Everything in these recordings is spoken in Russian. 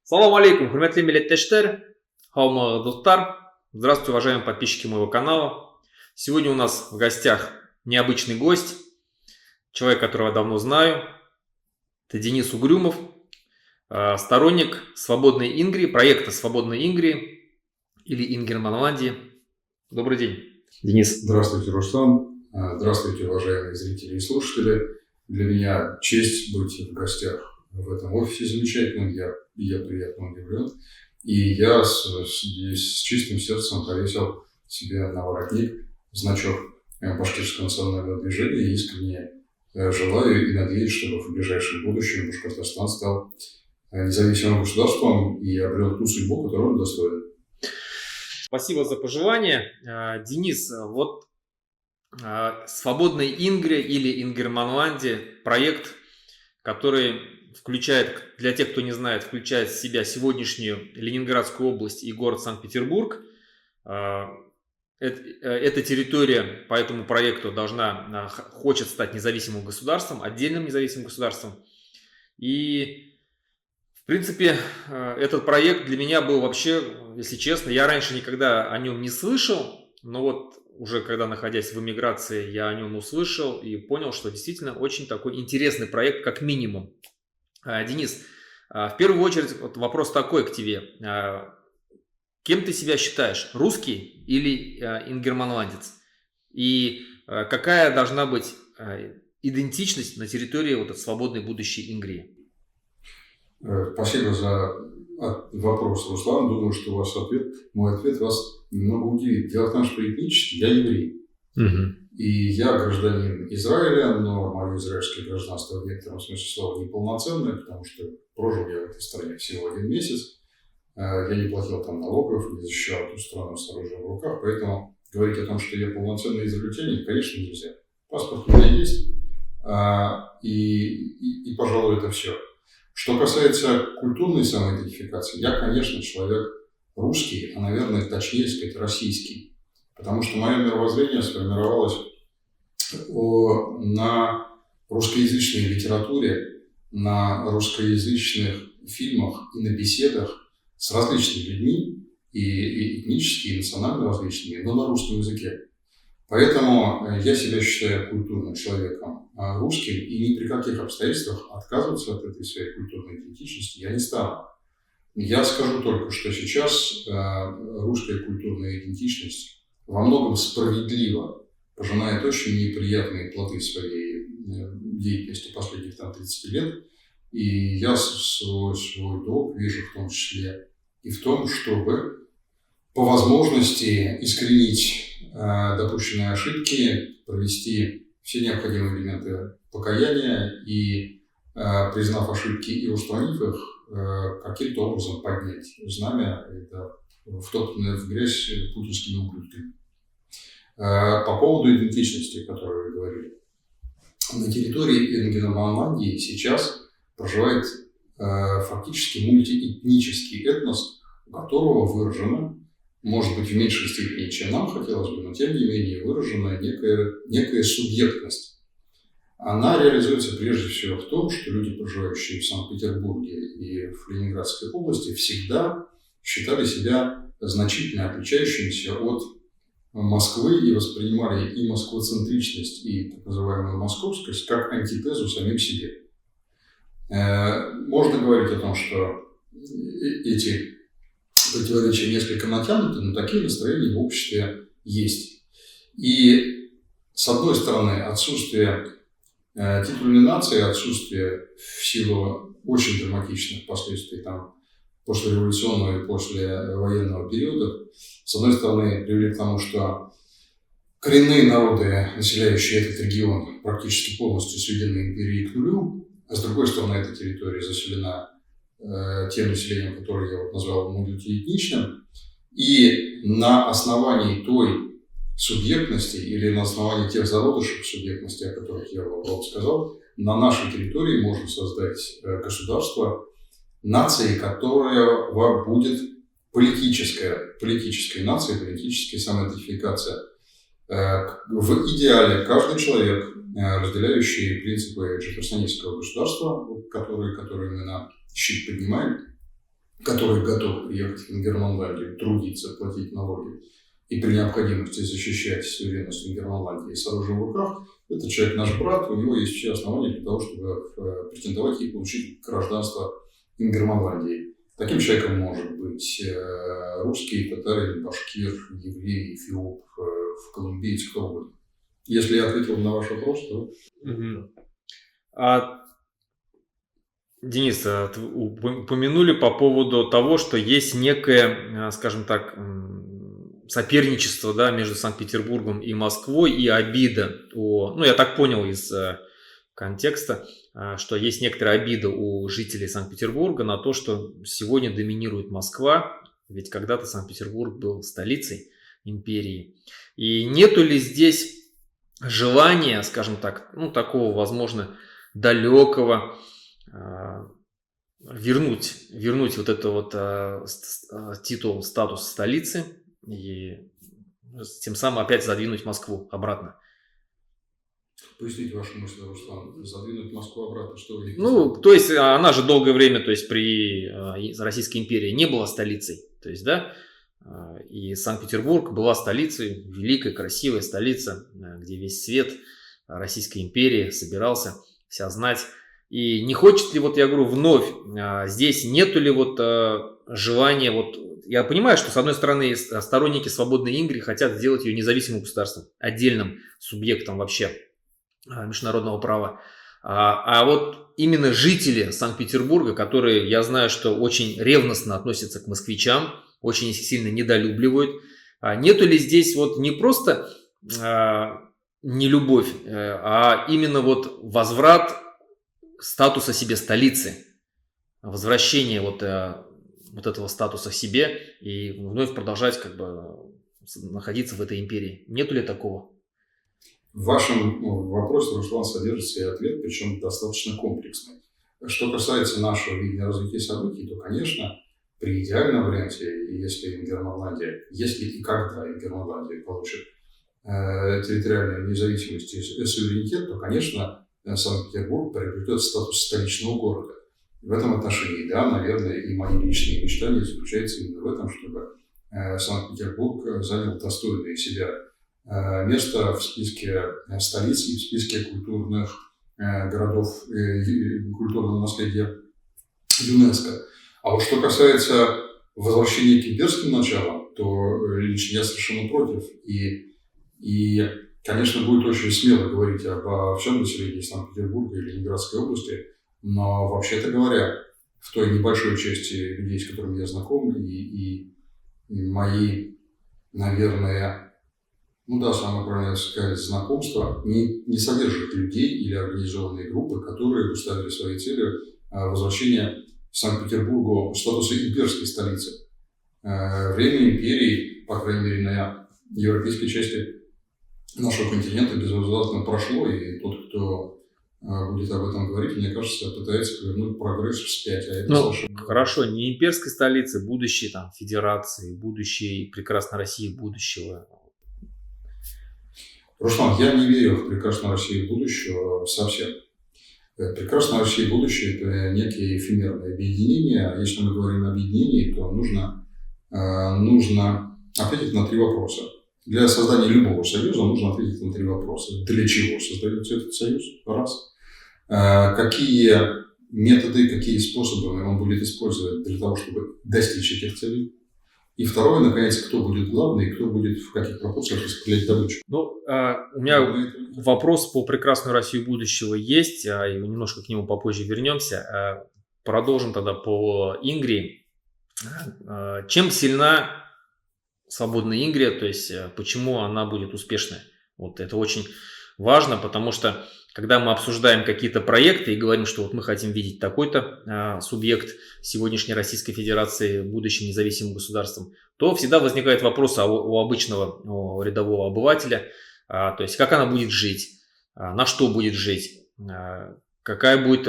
Салам алейкум, хурматлы милләттәштәр, һаумыгыз дуслар. Здравствуйте, уважаемые подписчики моего канала. Сегодня у нас в гостях необычный гость, человек, которого я давно знаю. Это Денис Угрюмов, сторонник свободной Ингрии, проекта свободной Ингрии или Ингерманландии. Добрый день, Денис. Здравствуйте, Руслан. Здравствуйте, уважаемые зрители и слушатели. Для меня честь быть в гостях в этом офисе замечательном. Я приятно удивлен. И я с чистым сердцем повесил себе на воротник значок Башкирского национального движения. И искренне желаю и надеюсь, чтобы в ближайшем будущем Башкортостан стал независимым государством и обрел ту судьбу, которую он достоин. Спасибо за пожелание. Денис, вот «Свободная Ингрия» или «Ингерманландия» – проект, который включает, для тех, кто не знает, включает в себя сегодняшнюю Ленинградскую область и город Санкт-Петербург. Эта территория по этому проекту хочет стать независимым государством, отдельным независимым государством. И, в принципе, этот проект для меня был вообще, если честно, я раньше никогда о нем не слышал, но вот уже когда, находясь в эмиграции, я о нем услышал и понял, что действительно очень такой интересный проект, как минимум. Денис, в первую очередь вот вопрос такой к тебе. Кем ты себя считаешь, русский или ингерманландец? И какая должна быть идентичность на территории вот этой свободной будущей Ингрии? Спасибо за вопрос, Руслан. Думаю, что мой ответ вас немного удивит. Дело в том, что этнически я еврей. И я гражданин Израиля, но мое израильское гражданство в некотором смысле слова неполноценное, потому что прожил я в этой стране всего 1 месяц. Я не платил там налогов, не защищал эту страну с оружием в руках, поэтому говорить о том, что я полноценный израильтянин, конечно, нельзя. Паспорт у меня есть, и пожалуй, это все. Что касается культурной самоидентификации, я, конечно, человек русский, а, наверное, точнее сказать, российский. Потому что мое мировоззрение сформировалось на русскоязычной литературе, на русскоязычных фильмах и на беседах с различными людьми, и этнически, и национально различными, но на русском языке. Поэтому я себя считаю культурным человеком русским, и ни при каких обстоятельствах отказываться от этой своей культурной идентичности я не стану. Я скажу только, что сейчас русская культурная идентичность во многом справедливо пожинает очень неприятные плоды своей деятельности последних 30 лет. И я свой долг вижу в том числе и в том, чтобы по возможности искоренить допущенные ошибки, провести все необходимые элементы покаяния и, признав ошибки и устранив их, каким-то образом поднять знамя в грязь путинскими ублюдками. По поводу идентичности, о которой вы говорили. На территории Ингерманландии сейчас проживает фактически мультиэтнический этнос, у которого выражена, может быть, в меньшей степени, чем нам хотелось бы, но тем не менее выражена некая субъектность. Она реализуется прежде всего в том, что люди, проживающие в Санкт-Петербурге и в Ленинградской области, всегда считали себя значительно отличающимися от Москвы и воспринимали и москвоцентричность, и так называемую московскость как антитезу самим себе. Можно говорить о том, что эти противоречия несколько натянуты, но такие настроения в обществе есть. И, с одной стороны, отсутствие титульной нации, отсутствие в силу очень драматичных последствий послереволюционного и послевоенного периода, с одной стороны, привели к тому, что коренные народы, населяющие этот регион, практически полностью сведены империей к нулю, а с другой стороны, эта территория заселена тем населением, которое я назвал мультиэтничным, и на основании той субъектности или на основании тех зародышев субъектности, о которых я вам сказал, на нашей территории можно создать государство, нации, которая будет политической нацией, политической самоидентификация. В идеале каждый человек, разделяющий принципы джефферсонистского государства, которые мы на щит поднимаем, которые готовы приехать в Ингерманландию, трудиться, платить налоги и при необходимости защищать суверенность Ингерманландии с оружием в руках, этот человек наш брат, у него есть все основания для того, чтобы претендовать и получить гражданство Ингерманландии. Таким человеком может быть русский, татарин, башкир, еврей, эфиоп, колумбиец, кто угодно. Если я ответил на ваш вопрос, то... Денис, упомянули по поводу того, что есть некое, скажем так, соперничество, да, между Санкт-Петербургом и Москвой и обида. Я так понял из контекста, что есть некоторая обида у жителей Санкт-Петербурга на то, что сегодня доминирует Москва, ведь когда-то Санкт-Петербург был столицей империи. И нету ли здесь желания, скажем так, такого, возможно, далекого, вернуть вот это вот титул, статус столицы и тем самым опять задвинуть Москву обратно? Поясните вашу мысль, Руслан. Задвинуть Москву обратно, что вы... То есть она же долгое время, то есть при Российской империи не была столицей, то есть, да, и Санкт-Петербург была столицей, великой, красивой столица, где весь свет Российской империи собирался, вся знать. И не хочет ли, я говорю, вновь, здесь нету ли желания, я понимаю, что с одной стороны сторонники свободной Ингрии хотят сделать ее независимым государством, отдельным субъектом вообще международного права. А именно жители Санкт-Петербурга, которые, я знаю, что очень ревностно относятся к москвичам, очень сильно недолюбливают, нету ли здесь не просто нелюбовь, а именно возврат статуса себе столицы, возвращение этого статуса к себе и вновь продолжать находиться в этой империи. Нету ли такого? В вашем вопросе, Руслан, содержится и ответ, причем достаточно комплексный. Что касается нашего видения развития событий, то, конечно, при идеальном варианте, если и когда Ингерманландия получит территориальную независимость и суверенитет, то, конечно, Санкт-Петербург приобретет статус столичного города. В этом отношении, да, наверное, и мои личные мечтания заключаются именно в этом, чтобы Санкт-Петербург занял достойное себя место в списке столиц и в списке культурных городов культурного наследия ЮНЕСКО. А что касается возвращения к имперским началам, то лично я совершенно против. И, конечно, будет очень смело говорить обо всем населении Санкт-Петербурга или Ленинградской области, но, вообще-то говоря, в той небольшой части людей, с которыми я знаком, и мои, наверное, самое правильное сказать, знакомства не содержат людей или организованные группы, которые поставили своей целью возвращение Санкт-Петербургу статуса имперской столицы. Время империи, по крайней мере, на европейской части нашего континента безвозвратно прошло, и тот, кто будет об этом говорить, мне кажется, пытается повернуть прогресс вспять. Хорошо, не имперской столицы, будущей федерации, будущей прекрасной России будущего. Руслан, я не верю в прекрасную Россию будущего совсем. Прекрасная Россия будущее – это некие эфемерные объединения. А если мы говорим о объединении, то нужно ответить на 3 вопроса. Для создания любого союза нужно ответить на 3 вопроса. Для чего создается этот союз? Раз. Какие методы, какие способы он будет использовать для того, чтобы достичь этих целей? И второе, наконец, кто будет главный, кто будет в каких пропорциях распределять добычу. У меня вопрос по прекрасную Россию будущего есть, и немножко к нему попозже вернемся. Продолжим тогда по Ингрии. Чем сильна свободная Ингрия, то есть почему она будет успешной? Это очень важно, потому что когда мы обсуждаем какие-то проекты и говорим, что мы хотим видеть такой-то субъект сегодняшней Российской Федерации будущим независимым государством, то всегда возникает вопрос у обычного рядового обывателя, то есть как она будет жить, на что будет жить, какая будет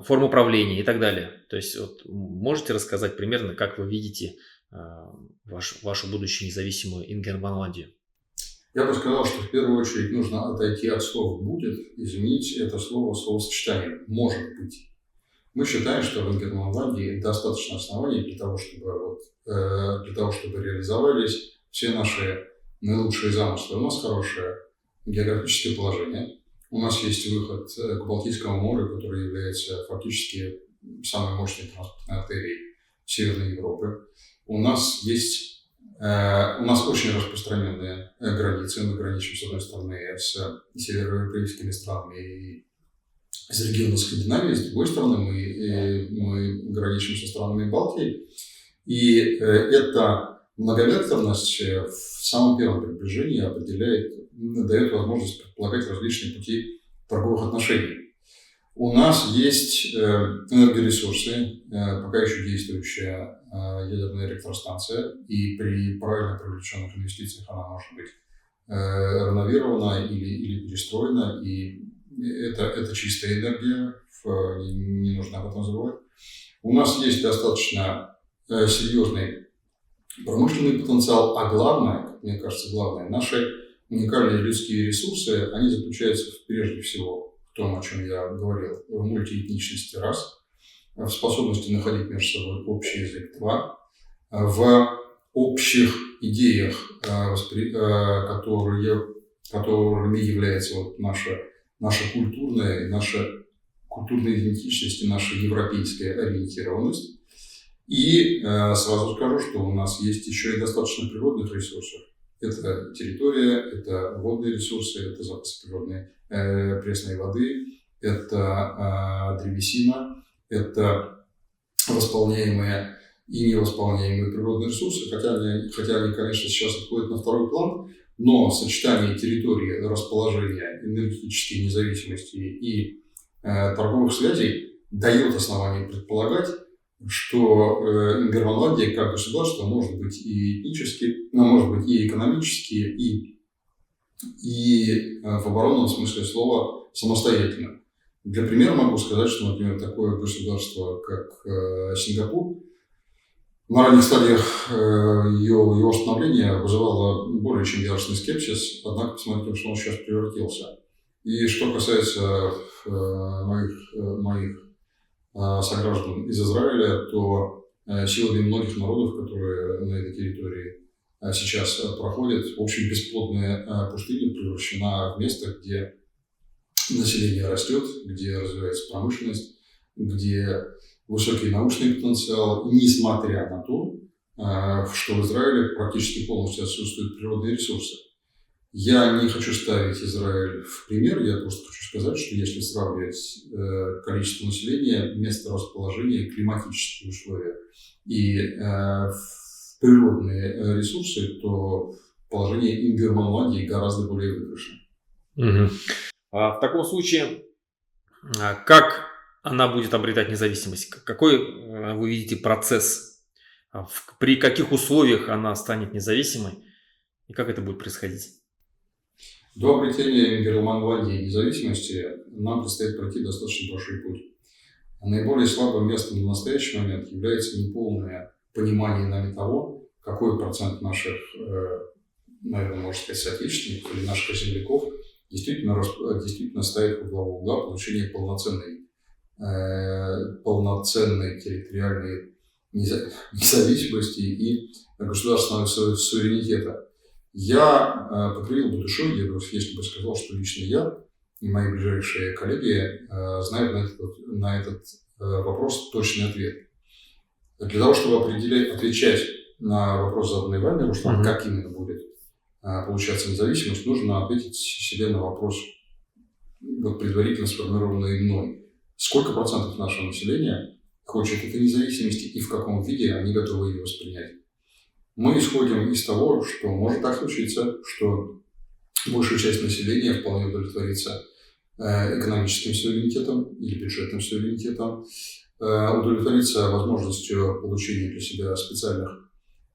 форма управления и так далее. То есть можете рассказать примерно, как вы видите вашу будущую независимую Ингерманландию? Я бы сказал, что в первую очередь нужно отойти от слова «будет», изменить это слово словосочетанием «может быть». Мы считаем, что в Ингерманландии достаточно оснований для того, чтобы реализовались все наши наилучшие замыслы. У нас хорошее географическое положение. У нас есть выход к Балтийскому морю, который является фактически самой мощной транспортной артерией Северной Европы. У нас очень распространенные границы. Мы граничим, с одной стороны, с североевропейскими странами и с регионом Скандинавии, с другой стороны, мы граничим со странами Балтии. И эта многовекторность в самом первом приближении дает возможность предполагать различные пути торговых отношений. У нас есть энергоресурсы, пока еще действующая ядерная электростанция, и при правильно привлеченных инвестициях она может быть реновирована или перестроена, и это чистая энергия, не нужно об этом забывать. У нас есть достаточно серьезный промышленный потенциал, а главное, как мне кажется, наши уникальные людские ресурсы, они заключаются прежде всего в том, о чем я говорил, в мультиэтничности раз, в способности находить между собой общий язык два, в общих идеях, которыми является наша культурная идентичность и наша европейская ориентированность. И сразу скажу, что у нас есть еще и достаточно природных ресурсов. Это территория, это водные ресурсы, это запасы природной пресной воды, это древесина, это восполняемые и невосполняемые природные ресурсы, хотя они, конечно, сейчас отходят на второй план, но сочетание территории, расположения, энергетической независимости и торговых связей дает основание предполагать, что Ингерманландия как государство может быть и этнически, может быть и экономически, и в оборонном смысле слова самостоятельно. Для примера могу сказать, что, например, такое государство, как Сингапур, на ранних стадиях его становления вызывало более чем яростный скепсис, однако посмотрите, что он сейчас превратился. И что касается моих сограждан из Израиля, то силами многих народов, которые на этой территории сейчас проходят, в общем, бесплодная пустыня превращена в место, где население растет, где развивается промышленность, где высокий научный потенциал, несмотря на то, что в Израиле практически полностью отсутствуют природные ресурсы. Я не хочу ставить Израиль в пример, я просто хочу сказать, что если сравнивать количество населения, место расположения, климатические условия и природные ресурсы, то положение Ингерманландии гораздо более выигрышное. Угу. В таком случае, как она будет обретать независимость? Какой вы видите процесс? При каких условиях она станет независимой? И как это будет происходить? До обретения Ингерманландии независимости нам предстоит пройти достаточно большой путь. Наиболее слабым местом на настоящий момент является неполное понимание нами того, какой процент наших, наверное, можно сказать, соотечественников или наших земляков действительно ставит во главу угла получение полноценной территориальной независимости и государственного суверенитета. Я покривил бы душой, если бы сказал, что лично я и мои ближайшие коллеги знают на этот вопрос точный ответ. Для того, чтобы отвечать на вопрос, заданный вами, Руслан, как именно будет получаться независимость, нужно ответить себе на вопрос, предварительно сформированный мной. Сколько процентов нашего населения хочет этой независимости и в каком виде они готовы ее воспринять? Мы исходим из того, что может так случиться, что большая часть населения вполне удовлетворится экономическим суверенитетом или бюджетным суверенитетом, удовлетворится возможностью получения для себя специальных,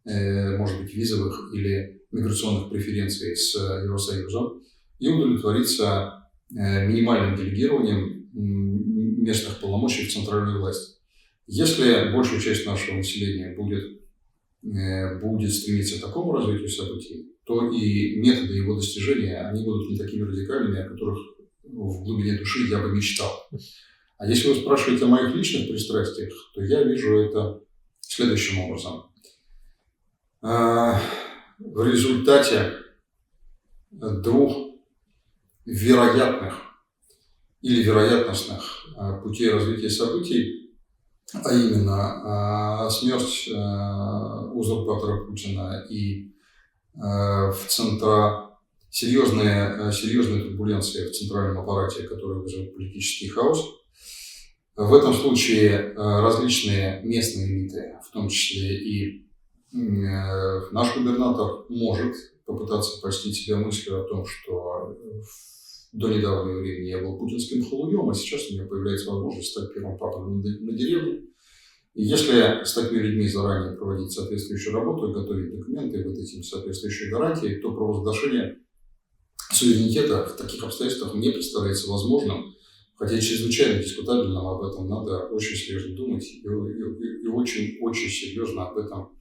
может быть, визовых или миграционных преференций с Евросоюзом и удовлетворится минимальным делегированием местных полномочий в центральную власть. Если большая часть нашего населения будет стремиться к такому развитию событий, то и методы его достижения, они будут не такими радикальными, о которых в глубине души я бы мечтал. А если вы спрашиваете о моих личных пристрастиях, то я вижу это следующим образом. В результате двух вероятных или вероятностных путей развития событий, а именно смерть узурпатора Путина и серьезные турбуленции в центральном аппарате, которые вызовут политический хаос. В этом случае различные местные элиты, в том числе и наш губернатор, может попытаться простить себя мыслью о том, что до недавнего времени я был путинским халуем, а сейчас у меня появляется возможность стать первым папой на деревне. И если с такими людьми заранее проводить соответствующую работу, готовить документы и выдать им соответствующие гарантии, то провозглашение суверенитета в таких обстоятельствах не представляется возможным, хотя чрезвычайно дискутабельным. Об этом надо очень серьезно думать и очень серьезно об этом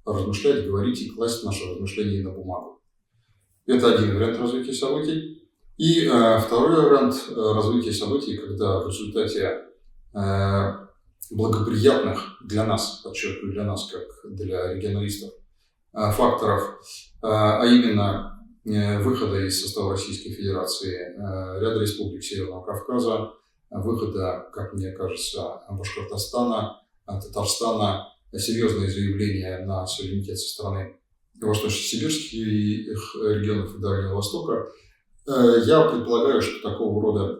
размышлять, говорить и класть наши размышления на бумагу. Это один вариант развития событий. И второй вариант развития событий, когда в результате благоприятных для нас, подчеркиваю, для нас, как для регионалистов, факторов, а именно выхода из состава Российской Федерации ряда республик Северного Кавказа, выхода, как мне кажется, Башкортостана, Татарстана, серьезные заявления на суверенитет со стороны восточно-сибирских регионов и Дальнего Востока, я предполагаю, что такого рода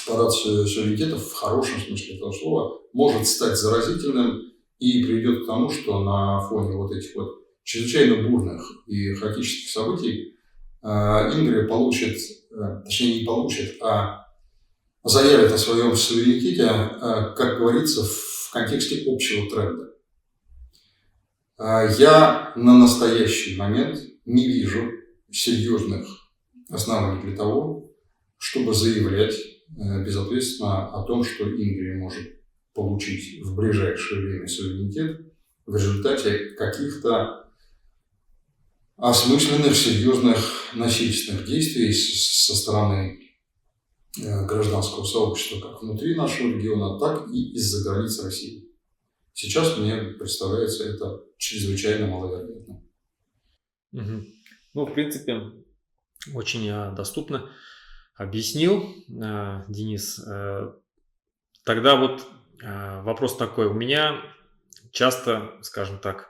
парад суверенитетов в хорошем смысле этого слова может стать заразительным и приведет к тому, что на фоне вот этих вот чрезвычайно бурных и хаотических событий Ингрия получит, точнее не получит, а заявит о своем суверенитете, как говорится, в контексте общего тренда. Я на настоящий момент не вижу серьезных оснований для того, чтобы заявлять безответственно о том, что Ингрия может получить в ближайшее время суверенитет в результате каких-то осмысленных, серьезных насильственных действий со стороны гражданского сообщества как внутри нашего региона, так и из-за границ России. Сейчас мне представляется это чрезвычайно маловероятно. Ну, в принципе, очень доступно объяснил Денис. Тогда вот вопрос такой. У меня часто, скажем так,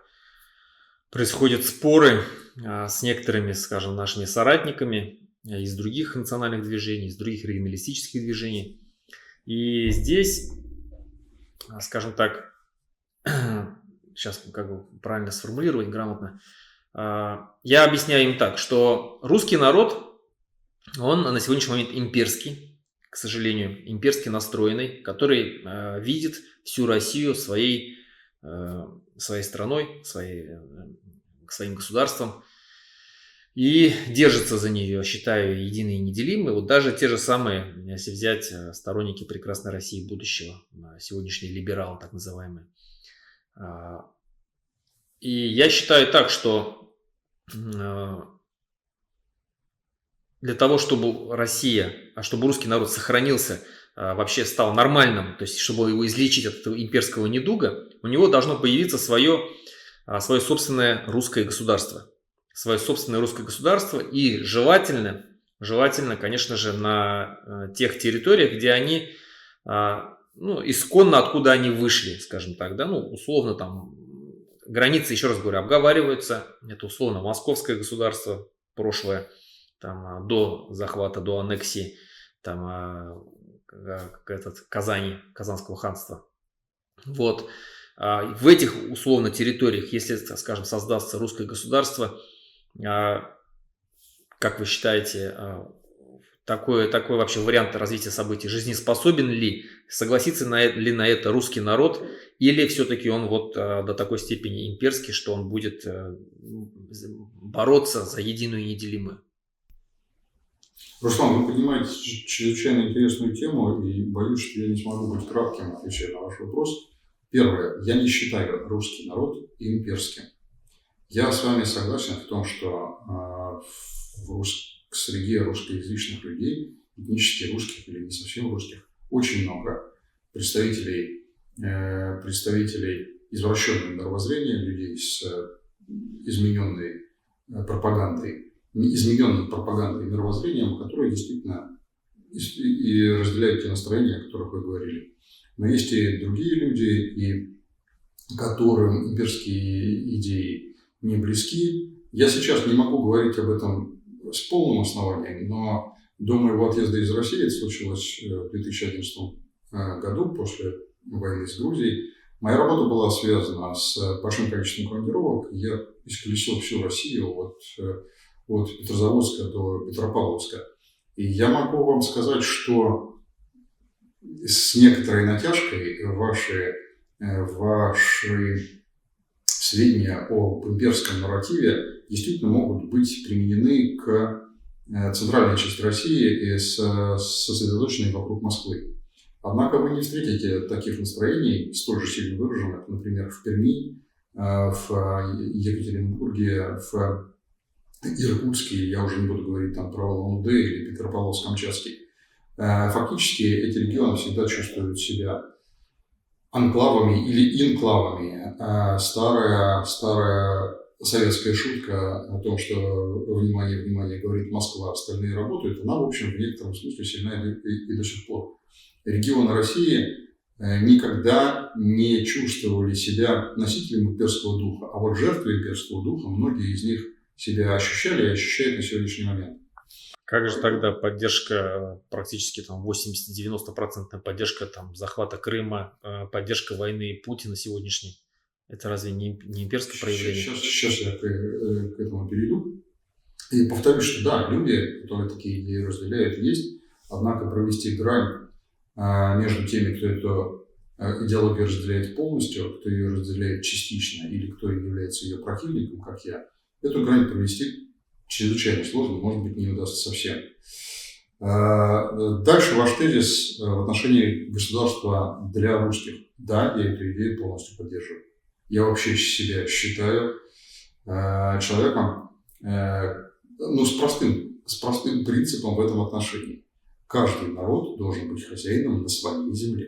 происходят споры с некоторыми, скажем, нашими соратниками из других национальных движений, из других регионалистических движений. И здесь, скажем так, сейчас как бы правильно сформулировать грамотно, я объясняю им так, что русский народ, он на сегодняшний момент имперский, к сожалению, имперски настроенный, который видит всю Россию своей страной, своим государством и держится за нее, считаю, единой и неделимой. Вот даже те же самые, если взять сторонники прекрасной России будущего, сегодняшние либералы так называемые. И я считаю так, что для того, чтобы Россия, чтобы русский народ сохранился, вообще стал нормальным, то есть чтобы его излечить от этого имперского недуга, у него должно появиться свое собственное русское государство. Свое собственное русское государство и желательно, конечно же, на тех территориях, где они, исконно откуда они вышли, скажем так, да, условно там границы, еще раз говорю, обговариваются, это условно московское государство прошлое, там до захвата, до аннексии, там Казани, Казанского ханства. Вот. В этих условно территориях, если, скажем, создастся русское государство, как вы считаете, такой вообще вариант развития событий жизнеспособен ли? Согласится ли на это русский народ? Или все-таки он вот до такой степени имперский, что он будет бороться за единую и неделимую? Руслан, вы поднимаете чрезвычайно интересную тему, и боюсь, что я не смогу быть кратким, отвечая на ваш вопрос. Первое. Я не считаю русский народ имперским. Я с вами согласен в том, что в среде русскоязычных людей, этнически русских или не совсем русских, очень много представителей извращенного мировоззрения, людей с измененной пропагандой, измененным пропагандой и мировоззрением, которые действительно и разделяют те настроения, о которых вы говорили. Но есть и другие люди, и которым имперские идеи не близки. Я сейчас не могу говорить об этом с полным основанием, но до моего отъезда из России, это случилось в 2011 году, после войны с Грузией, моя работа была связана с большим количеством командировок. Я исколесил всю Россию от Петрозаводска до Петропавловска. И я могу вам сказать, что с некоторой натяжкой ваши сведения об имперском нарративе действительно могут быть применены к центральной части России и сосредоточенной вокруг Москвы. Однако вы не встретите таких настроений, столь же сильно выраженных, например, в Перми, в Екатеринбурге, в Иркутске, я уже не буду говорить там про Улан-Удэ или Петропавловск-Камчатский. Фактически эти регионы всегда чувствуют себя анклавами или инклавами. Старая советская шутка о том, что внимание, внимание, говорит Москва, остальные работают, она, в общем, в некотором смысле сильна и до сих пор. Регионы России никогда не чувствовали себя носителем имперского духа, а вот жертвы имперского духа, многие из них себя ощущали и ощущают на сегодняшний момент. Как же тогда поддержка, практически там 80-90% поддержка там, захвата Крыма, поддержка войны Путина сегодняшней? Это разве не имперское проявление? Сейчас я к этому перейду. И повторюсь, что да, люди, которые такие идеи разделяют, есть. Однако провести грань между теми, кто эту идеологию разделяет полностью, кто ее разделяет частично или кто является ее противником, как я, эту грань провести чрезвычайно сложно, может быть, не удастся совсем. Дальше ваш тезис в отношении государства для русских. Да, я эту идею полностью поддерживаю. Я вообще себя считаю человеком с простым принципом в этом отношении. Каждый народ должен быть хозяином на своей земле.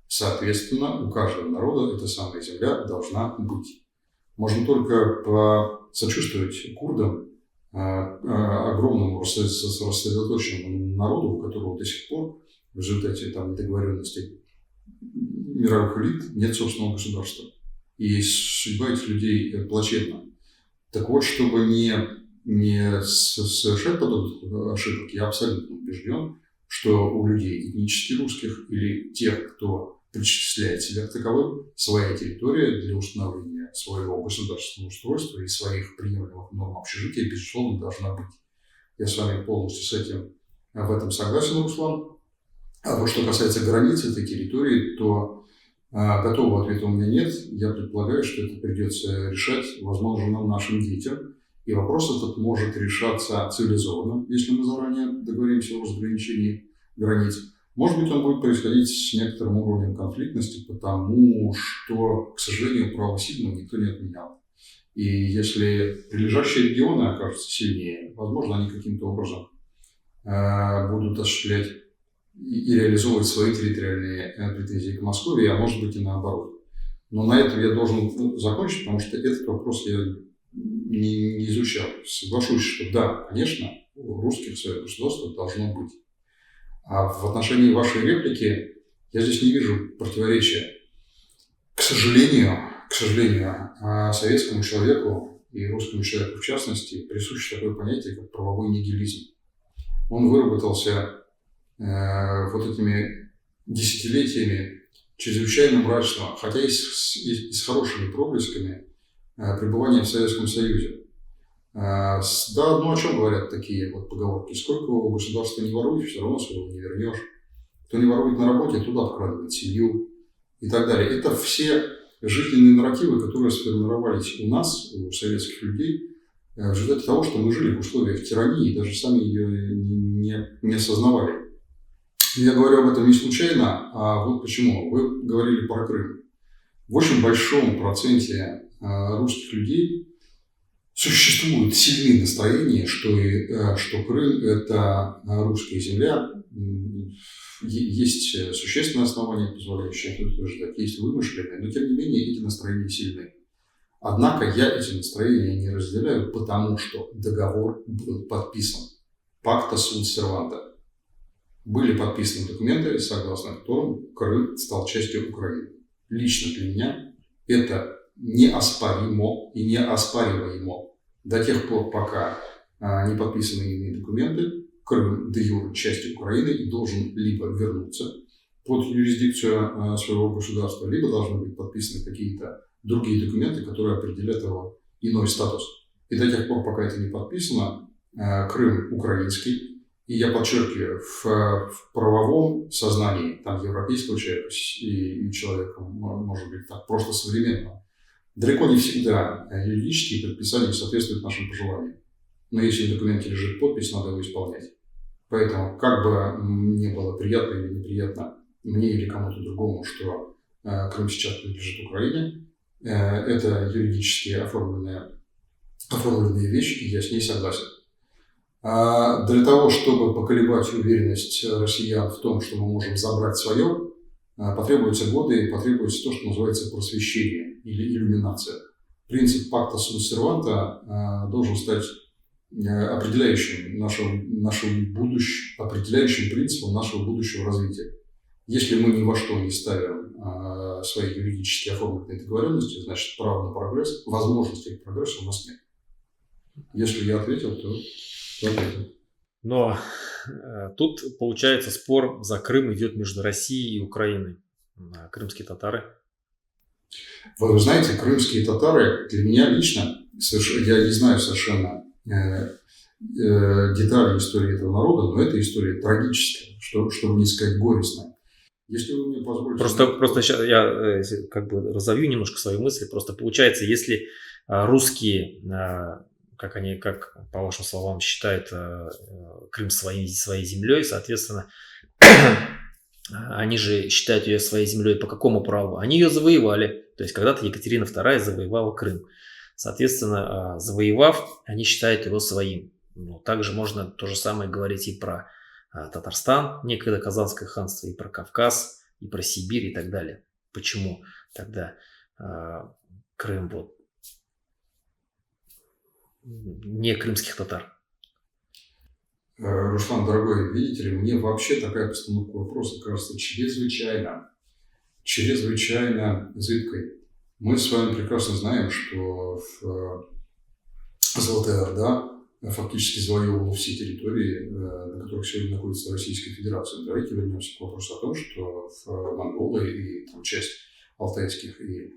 Соответственно, у каждого народа эта самая земля должна быть. Можно только сочувствовать курдам, огромному рассредоточенному народу, у которого до сих пор в результате недоговоренностей мировых элит нет собственного государства. И судьба этих людей плачевна. Так вот, чтобы не совершать подобных ошибок, я абсолютно убежден, что у людей этнически русских или тех, кто причисляет себя к таковым, своя территория для установления своего государственного устройства и своих приемлемых норм общежития, безусловно, должна быть. Я с вами полностью в этом согласен, Руслан. А вот что касается границ этой территории, то готового ответа у меня нет. Я предполагаю, что это придется решать, возможно, нашим детям. И вопрос этот может решаться цивилизованно, если мы заранее договоримся о разграничении границ. Может быть, он будет происходить с некоторым уровнем конфликтности, потому что, к сожалению, право сильного никто не отменял. И если прилежащие регионы окажутся сильнее, возможно, они каким-то образом будут осуществлять и реализовывать свои территориальные претензии к Москве, а может быть и наоборот. Но на этом я должен закончить, потому что этот вопрос я не изучал. Соглашусь, что да, конечно, у русских свое государство должно быть. А в отношении вашей реплики я здесь не вижу противоречия. К сожалению, советскому человеку и русскому человеку в частности присуще такое понятие, как правовой нигилизм. Он выработался вот этими десятилетиями чрезвычайно мрачного, хотя и с хорошими проблесками, пребывания в Советском Союзе. Да, о чем говорят такие вот поговорки. Сколько у государства не воруешь, все равно своего не вернешь. Кто не ворует на работе, туда обкрадывает семью и так далее. Это все жизненные нарративы, которые сформировались у нас, у советских людей, в результате того, что мы жили в условиях тирании и даже сами ее не осознавали. Я говорю об этом не случайно, а вот почему. Вы говорили про Крым. В очень большом проценте русских людей существует сильное настроение, что Крым – это русская земля, есть существенные основания, позволяющие это утверждать, есть вымышленные, но тем не менее эти настроения сильны. Однако я эти настроения не разделяю, потому что договор был подписан. Pacta sunt servanda. Были подписаны документы, согласно которым Крым стал частью Украины. Лично для меня это неоспоримо и неоспариваемо до тех пор, пока не подписаны иные документы. Крым де юре часть Украины и должен либо вернуться под юрисдикцию своего государства, либо должны быть подписаны какие-то другие документы, которые определяют его иной статус. И до тех пор, пока это не подписано, Крым украинский. И я подчеркиваю, в правовом сознании там, европейского человека и человека, может быть, так просто современного, далеко не всегда юридические предписания соответствуют нашим пожеланиям. Но если в документе лежит подпись, надо его исполнять. Поэтому, как бы мне было приятно или неприятно мне или кому-то другому, что Крым сейчас принадлежит Украине, это юридически оформленная вещь, и я с ней согласен. Для того, чтобы поколебать уверенность россиян в том, что мы можем забрать свое, потребуются годы и потребуется то, что называется просвещение или иллюминация. Принцип Pacta sunt servanda должен стать определяющим определяющим принципом нашего будущего развития. Если мы ни во что не ставим свои юридически оформленные договоренности, значит, права на прогресс, возможности к прогрессу у нас нет. Если я ответил, то ответил. Но тут, получается, спор за Крым идет между Россией и Украиной. Крымские татары. Вы знаете, крымские татары для меня лично, я не знаю совершенно детали истории этого народа, но эта история трагическая, чтобы не сказать горестная. Если вы мне позволите... Просто сейчас я как бы разовью немножко свои мысли. Просто получается, если русские, как по вашим словам считают Крым своей землей, соответственно, они же считают ее своей землей по какому праву? Они ее завоевали. То есть когда-то Екатерина II завоевала Крым. Соответственно, завоевав, они считают его своим. Ну, также можно то же самое говорить и про Татарстан, некогда Казанское ханство, и про Кавказ, и про Сибирь и так далее. Почему тогда Крым не крымских татар? Руслан, дорогой, видите ли, мне вообще такая постановка вопроса кажется чрезвычайно зыбкой. Мы с вами прекрасно знаем, что Золотая Орда фактически завоевывала все территории, на которых сегодня находится Российская Федерация. Давайте вернемся к вопросу о том, что в Монголии и там, часть алтайских и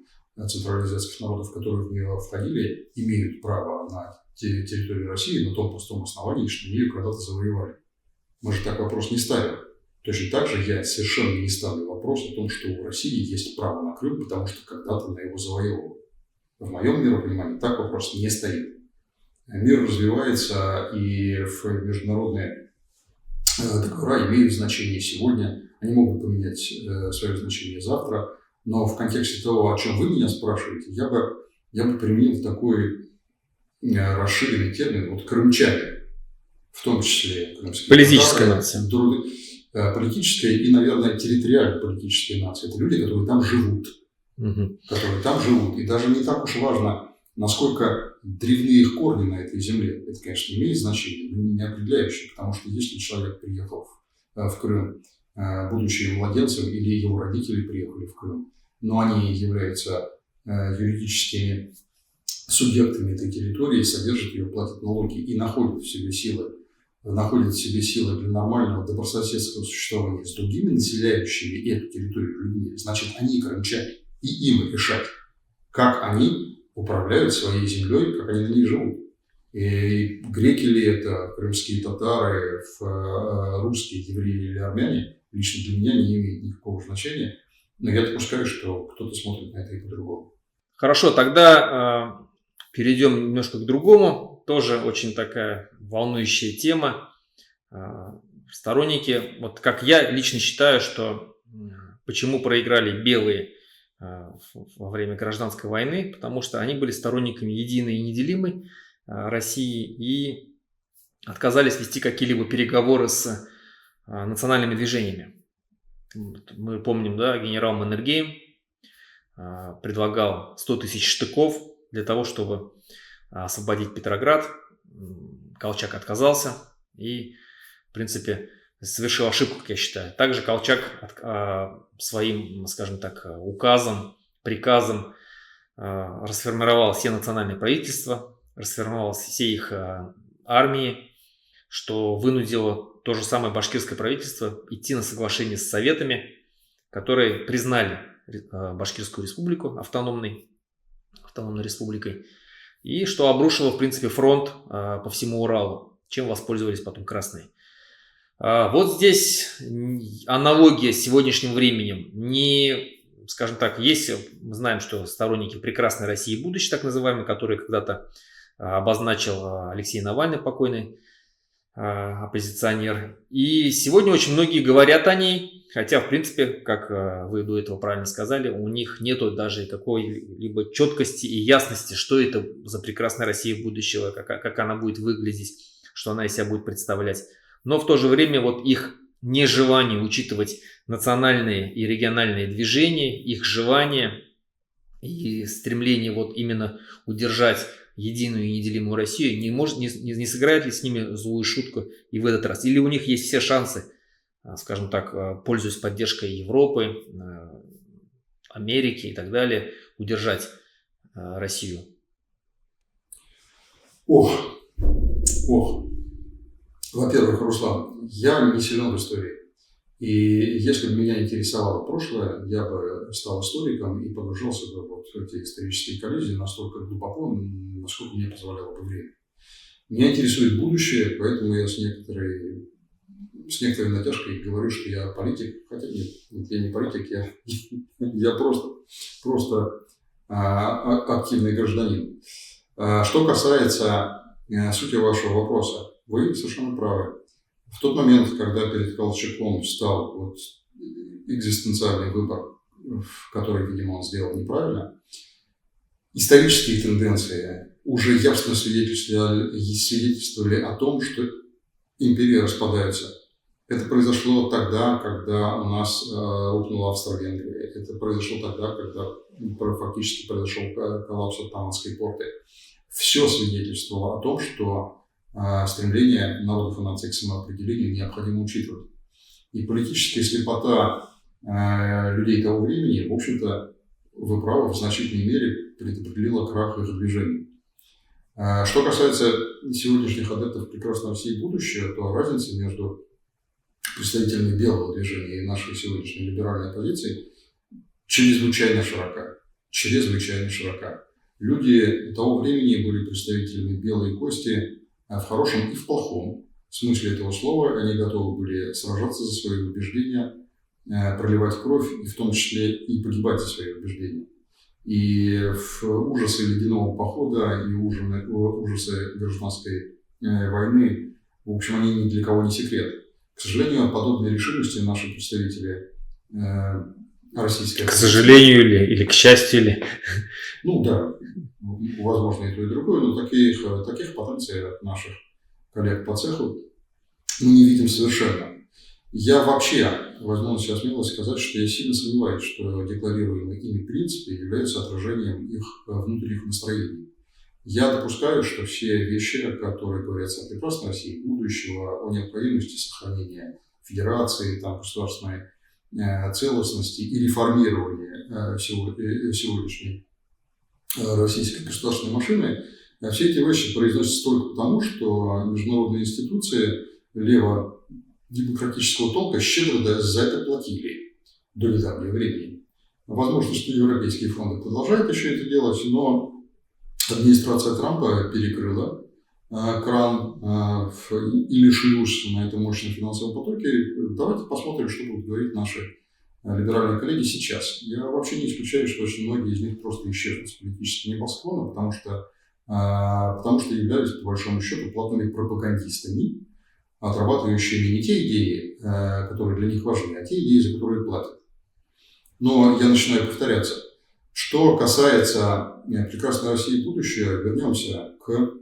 центральноазиатских народов, которые в нее входили, имеют право на территорию России на том простом основании, что они ее когда-то завоевали. Мы же так вопрос не ставим. Точно так же я совершенно не ставлю вопрос о том, что у России есть право на Крым, потому что когда-то она его завоевывала. В моем миропонимании так вопрос не стоит. Мир развивается, и международные договора имеют значение сегодня. Они могут поменять свое значение завтра. Но в контексте того, о чем вы меня спрашиваете, я бы применил такой расширенный термин, крымчане, в том числе крымские политическая нация. Политическая и, наверное, территориально-политическая нация. Это люди, которые там живут. И даже не так уж важно, насколько древны их корни на этой земле. Это, конечно, имеет значение, но не определяющее. Потому что если человек приехал в Крым, будучи младенцем, или его родители приехали в Крым, но они являются юридическими субъектами этой территории, содержат ее, платят налоги и находят в себе силы для нормального добрососедского существования с другими населяющими эту территорию людьми, значит, они крымчане. И им решать, как они управляют своей землей, как они на ней живут. И греки ли это, крымские татары, русские, евреи или армяне, лично для меня не имеет никакого значения. Но я допускаю, что кто-то смотрит на это и по-другому. Хорошо, тогда перейдем немножко к другому. Тоже очень такая волнующая тема. Сторонники, как я лично считаю, что почему проиграли белые во время гражданской войны, потому что они были сторонниками единой и неделимой России и отказались вести какие-либо переговоры с национальными движениями. Мы помним, да, генерал Маннергейм предлагал 100 тысяч штыков для того, чтобы освободить Петроград. Колчак отказался и, в принципе, совершил ошибку, как я считаю. Также Колчак своим, скажем так, указом, приказом расформировал все национальные правительства, расформировал все их армии, что вынудило то же самое башкирское правительство идти на соглашение с советами, которые признали Башкирскую республику автономной республикой, и что обрушило, в принципе, фронт по всему Уралу, чем воспользовались потом красные. Вот здесь аналогия с сегодняшним временем. Не, скажем так, есть, мы знаем, что сторонники прекрасной России будущей, так называемой, которые когда-то обозначил Алексей Навальный, покойный оппозиционер. И сегодня очень многие говорят о ней, хотя, в принципе, как вы до этого правильно сказали, у них нету даже какой-либо четкости и ясности, что это за прекрасная Россия будущего, как она будет выглядеть, что она из себя будет представлять. Но в то же время вот их нежелание учитывать национальные и региональные движения, их желание и стремление вот именно удержать единую и неделимую Россию, не сыграет ли с ними злую шутку и в этот раз? Или у них есть все шансы, скажем так, пользуясь поддержкой Европы, Америки и так далее, удержать Россию? Во-первых, Руслан, я не силен в истории. И если бы меня интересовало прошлое, я бы стал историком и погружался бы вот в эти исторические коллизии настолько глубоко, насколько мне позволяло бы время. Меня интересует будущее, поэтому я с некоторой натяжкой говорю, что я политик. Хотя нет, я не политик, я просто активный гражданин. Что касается сути вашего вопроса, вы совершенно правы. В тот момент, когда перед Колчаком встал вот экзистенциальный выбор, который, видимо, он сделал неправильно, исторические тенденции уже явственно свидетельствовали о том, что империи распадаются. Это произошло тогда, когда у нас рухнула Австро-Венгрия. Это произошло тогда, когда фактически произошел коллапс Оттаванской порты. Все свидетельствовало о том, что стремление народов и наций к самоопределению необходимо учитывать. И политическая слепота людей того времени, в общем-то, вы правы, в значительной мере предопределила крах их движений. Что касается сегодняшних адептов прекрасной России будущего, то разница между представителями белого движения и нашей сегодняшней либеральной оппозиции чрезвычайно широка. Люди того времени были представителями белой кости в хорошем и в плохом смысле этого слова. Они готовы были сражаться за свои убеждения, проливать кровь, и в том числе и погибать за свои убеждения. И в ужасы ледяного похода и ужасы гражданской войны, в общем, они ни для кого не секрет. К сожалению, подобной решимости наши представители российской... К сожалению или к счастью ли? Ну да, возможно и то, и другое, но таких потенций от наших коллег по цеху мы не видим совершенно. Я вообще возьму на себя смелость сказать, что я сильно сомневаюсь, что декларируемые ими принципы являются отражением их внутренних настроений. Я допускаю, что все вещи, которые говорятся о прекрасной России будущего, о необходимости сохранения федерации, государственной целостности и реформирования сегодняшней российской государственной машины, все эти вещи произносятся только потому, что международные институции лево-демократического толка щедро за это платили до недавнего времени. Возможно, что европейские фонды продолжают еще это делать, но администрация Трампа перекрыла кран и лишилась на этом мощном финансовом потоке. Давайте посмотрим, что будут говорить наши либеральные коллеги сейчас. Я вообще не исключаю, что очень многие из них просто исчезнут с политического небосклона, потому что являлись, по большому счету, платными пропагандистами, отрабатывающими не те идеи, которые для них важны, а те идеи, за которые платят. Но я начинаю повторяться. Что касается прекрасной России будущего, вернемся к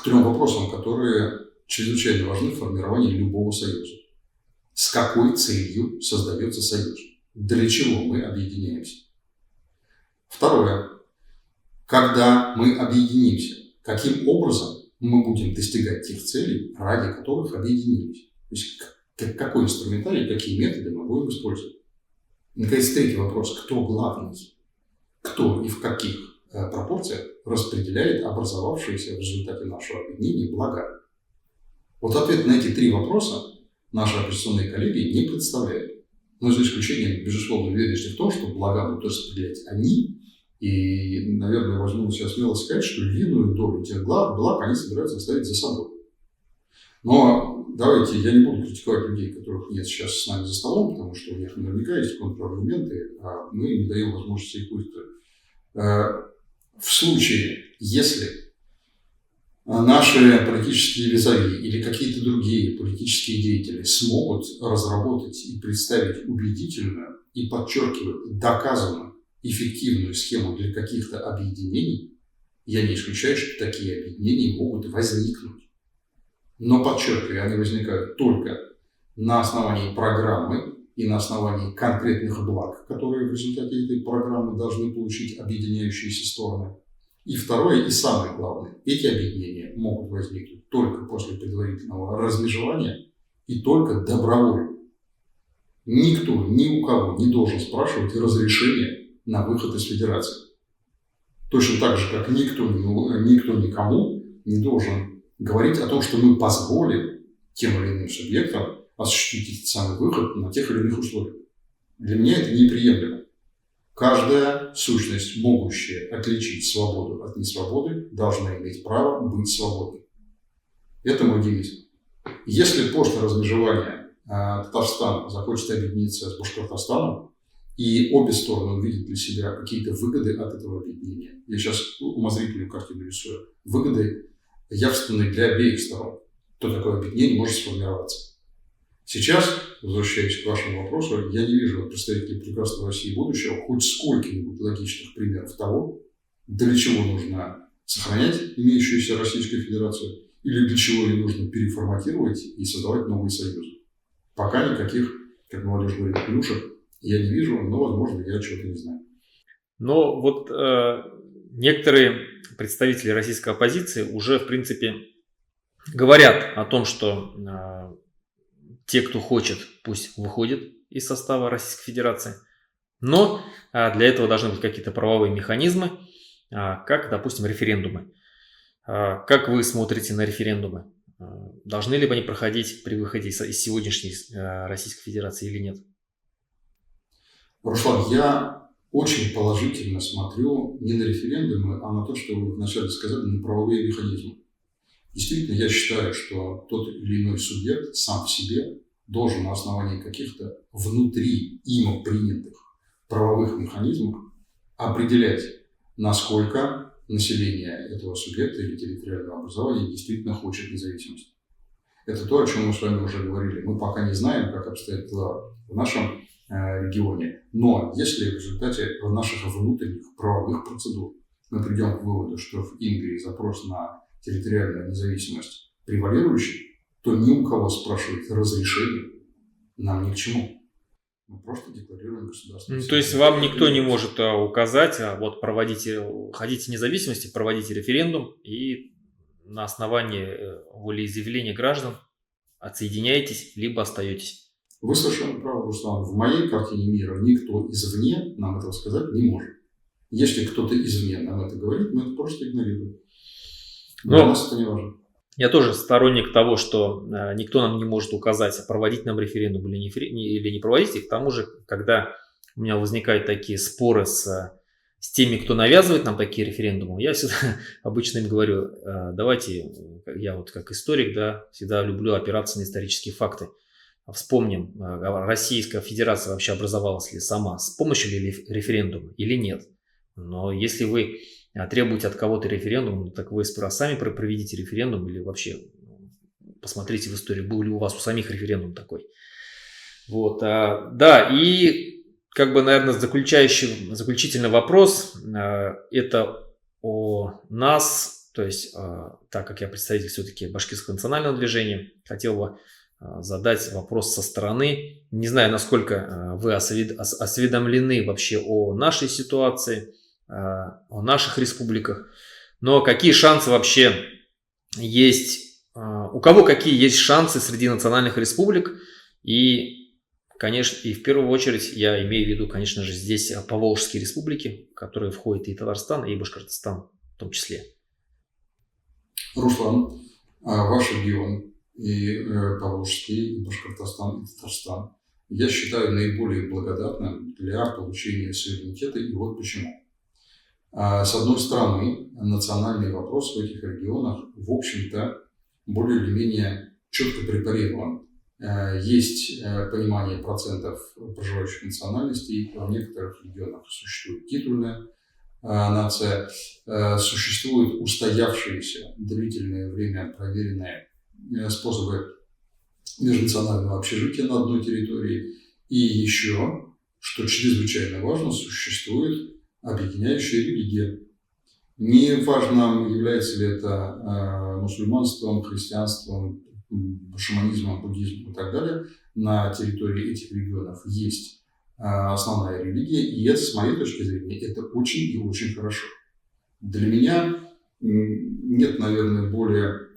трем вопросам, которые чрезвычайно важны в формировании любого союза. с какой целью создается союз, для чего мы объединяемся. Второе. Когда мы объединимся, каким образом мы будем достигать тех целей, ради которых объединились. То есть какой инструментарий, какие методы мы будем использовать. И, наконец, третий вопрос. Кто главный? Кто и в каких пропорциях распределяет образовавшиеся в результате нашего объединения блага? Вот ответ на эти три вопроса наши оппозиционные коллеги не представляют. Но за исключением, безусловно, уверенности в том, что блага будут распределять они. И, наверное, возьму на себя смелость сказать, что львиную долю тех благ они собираются оставить за собой. Но давайте, я не буду критиковать людей, которых нет сейчас с нами за столом, потому что у них наверняка есть контраргументы, а мы не даем возможности их высказать. В случае, если наши политические визави или какие-то другие политические деятели смогут разработать и представить убедительную и, подчеркиваю, доказанную эффективную схему для каких-то объединений, я не исключаю, что такие объединения могут возникнуть. Но, подчеркиваю, они возникают только на основании программы и на основании конкретных благ, которые в результате этой программы должны получить объединяющиеся стороны. И второе, и самое главное, эти объединения могут возникнуть только после предварительного размежевания и только добровольно. Никто, ни у кого не должен спрашивать разрешения на выход из федерации. Точно так же, как никто никому не должен говорить о том, что мы позволим тем или иным субъектам осуществить этот самый выход на тех или иных условиях. Для меня это неприемлемо. Каждая сущность, могущая отличить свободу от несвободы, должна иметь право быть свободной. Это мой девиз. Если после размежевания Татарстан захочет объединиться с Башкортостаном, и обе стороны увидят для себя какие-то выгоды от этого объединения. Я сейчас умозрительную картину рисую. Выгоды явственные для обеих сторон. То такое объединение может сформироваться. Сейчас, возвращаясь к вашему вопросу, я не вижу от представителей прекрасной России будущего хоть сколько-нибудь логичных примеров того, для чего нужно сохранять имеющуюся Российскую Федерацию или для чего ее нужно переформатировать и создавать новые союзы. Пока никаких, как молодежь говорит, плюшек я не вижу, но, возможно, я чего-то не знаю. Но вот некоторые представители российской оппозиции уже, в принципе, говорят о том, что те, кто хочет, пусть выходят из состава Российской Федерации. Но для этого должны быть какие-то правовые механизмы, как, допустим, референдумы. Как вы смотрите на референдумы? Должны ли они проходить при выходе из сегодняшней Российской Федерации или нет? Руслан, я очень положительно смотрю не на референдумы, а на то, что вы вначале сказали, на правовые механизмы. Действительно, я считаю, что тот или иной субъект сам в себе должен на основании каких-то внутри им принятых правовых механизмов определять, насколько население этого субъекта или территориального образования действительно хочет независимости. Это то, о чем мы с вами уже говорили. Мы пока не знаем, как обстоят дела в нашем регионе, но если в результате наших внутренних правовых процедур мы придем к выводу, что в Ингрии запрос на территориальную независимость превалирующий, то ни у кого спрашивать разрешение нам ни к чему. Мы просто декларируем государственность. То есть вам никто не может указать, вот хотите независимости, проводите референдум и на основании волеизъявления граждан отсоединяетесь, либо остаетесь. Вы совершенно правы, Руслан. В моей картине мира никто извне нам этого сказать не может. Если кто-то извне нам это говорит, мы это просто игнорируем. Для нас это не важно. Я тоже сторонник того, что никто нам не может указать, проводить нам референдум или не проводить. И к тому же, когда у меня возникают такие споры с теми, кто навязывает нам такие референдумы, я всегда обычно им говорю, давайте, я вот как историк, да, всегда люблю опираться на исторические факты. Вспомним, Российская Федерация вообще образовалась ли сама с помощью референдума или нет. Но если вы требуете от кого-то референдум, так вы сперва сами проведите референдум или вообще посмотрите в историю, был ли у вас у самих референдум такой. Вот, да, и как бы, наверное, заключительный вопрос, это о нас, то есть, так как я представитель все-таки башкирского национального движения, хотел бы задать вопрос со стороны. Не знаю, насколько вы осведомлены вообще о нашей ситуации, о наших республиках, но какие шансы вообще есть, у кого какие есть шансы среди национальных республик. И, конечно, и в первую очередь я имею в виду, конечно же, здесь Поволжские республики, в которые входят и Татарстан, и Башкортостан в том числе. Руслан, ваш регион, и Поволжский, и Башкортостан, и Татарстан, я считаю наиболее благодатным для получения суверенитета, и вот почему. С одной стороны, национальный вопрос в этих регионах, в общем-то, более или менее четко препарирован. Есть понимание процентов проживающих национальностей, в некоторых регионах существует титульная нация, существуют устоявшиеся длительное время проверенные способы межнационального общежития на одной территории. И еще, что чрезвычайно важно, существует объединяющая религия. Не важно, является ли это мусульманством, христианством, шаманизмом, буддизмом и так далее. На территории этих регионов есть основная религия, и это, с моей точки зрения, это очень и очень хорошо. Для меня нет, наверное, более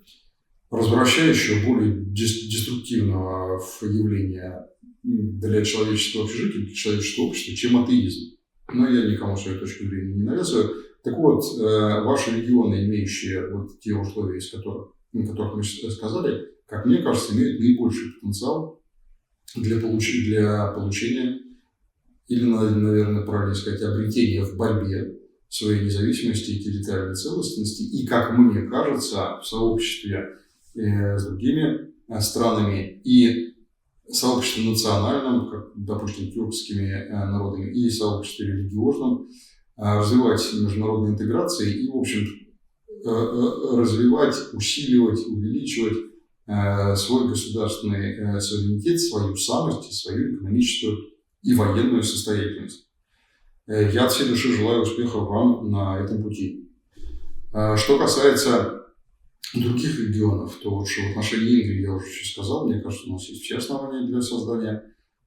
развращающего, более деструктивного явления для человеческого общежития, для человеческого общества, чем атеизм. Но я никому свою точку зрения не навязываю. Так вот, ваши регионы, имеющие вот те условия, о которых мы сказали, как мне кажется, имеют наибольший потенциал для получения, или, наверное, правильно сказать, обретения в борьбе своей независимости и территориальной целостности, и, как мне кажется, в сообществе с другими странами и сообществе национальном, как, допустим, тюркскими народами, и сообществе религиозном, развивать международную интеграцию и, в общем, развивать, усиливать, увеличивать свой государственный суверенитет, свою самость, свою экономическую и военную состоятельность. Я от всей души желаю успехов вам на этом пути. Что касается других регионов, то вот, что в отношении Ингрии я уже сказал, мне кажется, у нас есть все основания для создания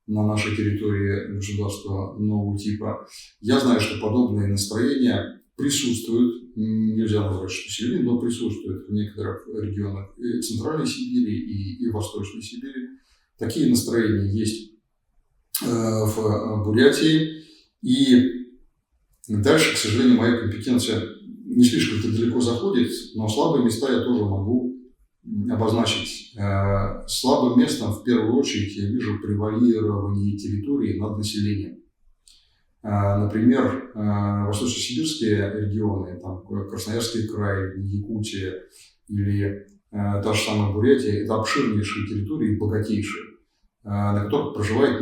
на нашей территории государства нового типа. Я знаю, что подобные настроения присутствуют, нельзя назвать, что сильны, но присутствуют в некоторых регионах и Центральной Сибири, и Восточной Сибири. Такие настроения есть в Бурятии. И дальше, к сожалению, моя компетенция не слишком-то далеко заходит, но слабые места я тоже могу обозначить. Слабым местом, в первую очередь, я вижу превалирование территории над населением. Например, восточно-сибирские регионы, там, Красноярский край, Якутия или та же самая Бурятия, это обширнейшие территории, богатейшие, на которых проживает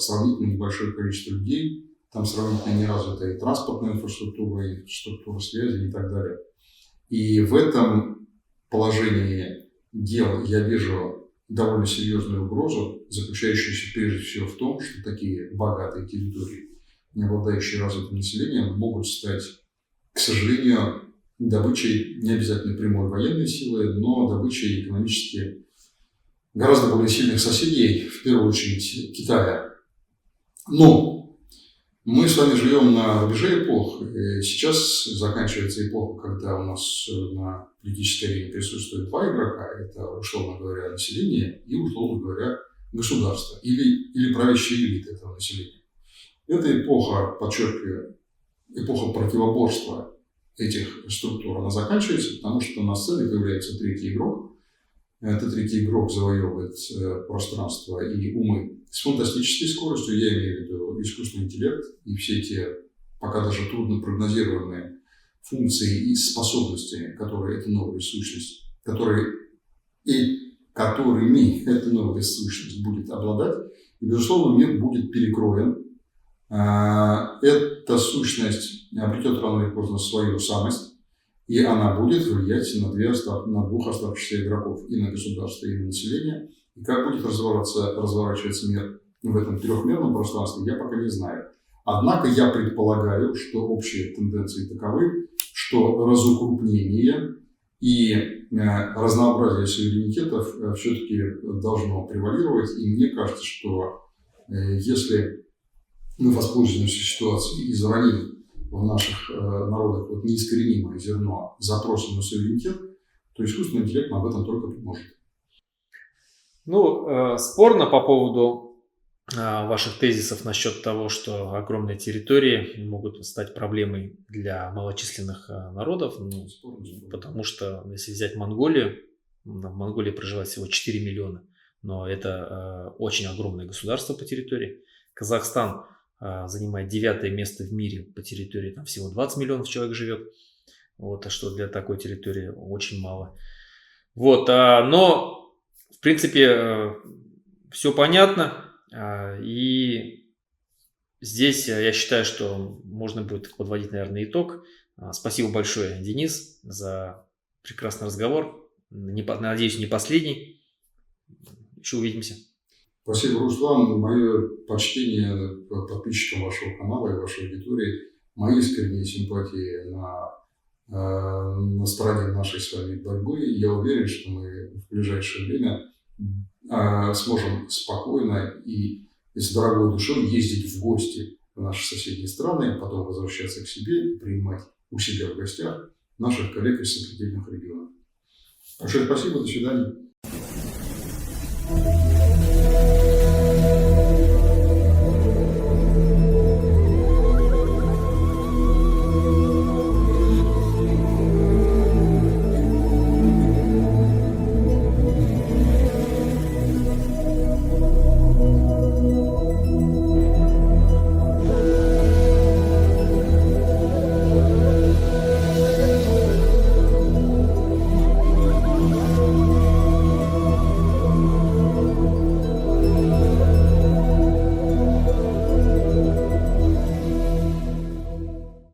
сравнительно небольшое количество людей. Там сравнительно неразвитая и транспортная инфраструктура, и структура связи и так далее. И в этом положении дел я вижу довольно серьезную угрозу, заключающуюся прежде всего в том, что такие богатые территории, не обладающие развитым населением, могут стать, к сожалению, добычей не обязательно прямой военной силы, но добычей экономически гораздо более сильных соседей, в первую очередь Китая. Но мы с вами живем на рубеже эпох. Сейчас заканчивается эпоха, когда у нас на политической арене присутствуют два игрока. Это, условно говоря, население и, условно говоря, государство или правящая элита этого населения. Эта эпоха, подчеркиваю, эпоха противоборства этих структур, она заканчивается, потому что на сцене появляется третий игрок. Этот третий игрок завоевывает пространство и умы с фантастической скоростью, я имею в виду искусственный интеллект и все те, пока даже трудно прогнозируемые функции и способности, которые эта новая сущность, которыми эта новая сущность будет обладать, и, безусловно, мир будет перекроен. Эта сущность обретет рано или поздно свою самость, и она будет влиять на двух оставшихся игроков, и на государство, и на население. И как будет разворачиваться мир в этом трехмерном пространстве, я пока не знаю. Однако я предполагаю, что общие тенденции таковы, что разукрупнение И разнообразие суверенитетов все-таки должно превалировать. И мне кажется, что если мы воспользуемся ситуацией и зароним в наших народах вот неискоренимое зерно запроса на суверенитет, то искусственный интеллект нам в этом только поможет. Ну, спорно по поводу ваших тезисов насчет того, что огромные территории могут стать проблемой для малочисленных народов, ну, потому что если взять Монголию, в Монголии проживает всего 4 миллиона, но это очень огромное государство по территории. Казахстан занимает 9 место в мире по территории, там всего 20 миллионов человек живет, вот, а что для такой территории очень мало. Вот, но в принципе все понятно. И здесь я считаю, что можно будет подводить, наверное, итог. Спасибо большое, Денис, за прекрасный разговор. Надеюсь, не последний. Еще увидимся. Спасибо, Руслан. Мое почтение подписчикам вашего канала и вашей аудитории. Мои искренние симпатии на стороне нашей с вами борьбы. Я уверен, что мы в ближайшее время сможем спокойно и с дорогой душой ездить в гости в наши соседние страны, потом возвращаться к себе и принимать у себя в гостях наших коллег из сопредельных регионов. Большое спасибо, до свидания.